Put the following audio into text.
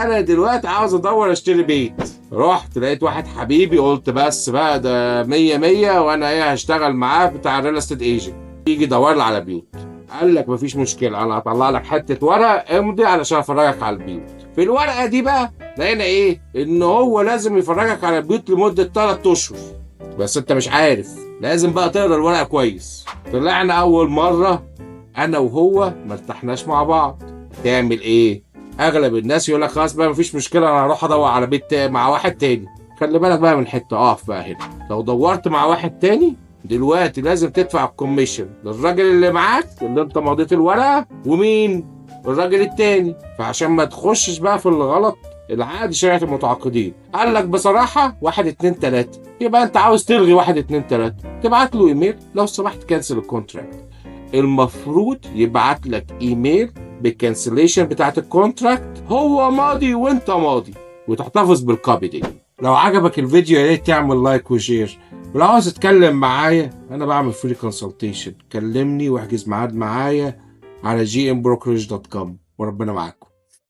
انا دلوقتي عاوز ادور اشتري بيت. رحت لقيت واحد حبيبي، قلت بس بقى ده 100 100 وانا ايه هشتغل معاه بتاع الريل استيت ايجنت، يجي يدور لي على بيوت. قال لك مفيش مشكله، انا هطلع لك حته ورقه امضي علشان افرجك على البيوت. في الورقه دي بقى لقينا ايه؟ ان هو لازم يفرجك على البيوت لمده 3 اشهر، بس انت مش عارف، لازم بقى تقرا الورقه كويس. طلعنا اول مره انا وهو ما ارتحناش مع بعض. تعمل ايه؟ اغلب الناس يقول لك خلاص بقى مفيش مشكله، انا هروح ادور على بيت مع واحد تاني. خلي بالك بقى من حته، اقف بقى هنا. لو دورت مع واحد تاني دلوقتي لازم تدفع الكوميشن للراجل اللي معاك اللي انت مضيت الورقه، ومين؟ الراجل التاني. فعشان ما تخشش بقى في الغلط، العقد شريعه المتعاقدين قال لك بصراحه 1 2 3، يبقى انت عاوز تلغي 1 2 3 تبعت له ايميل لو سمحت كنسل الكونتراكت. المفروض يبعت لك ايميل بالكنسليشن بتاعت الكونتراكت، هو ماضي وانت ماضي، وتحتفظ بالكوبي دي. لو عجبك الفيديو يا ريت تعمل لايك وشير، ولو عاوز تتكلم معايا انا بعمل فري كونسلتيشن، كلمني واحجز ميعاد معايا على gmbrokerage.com، وربنا معاكم.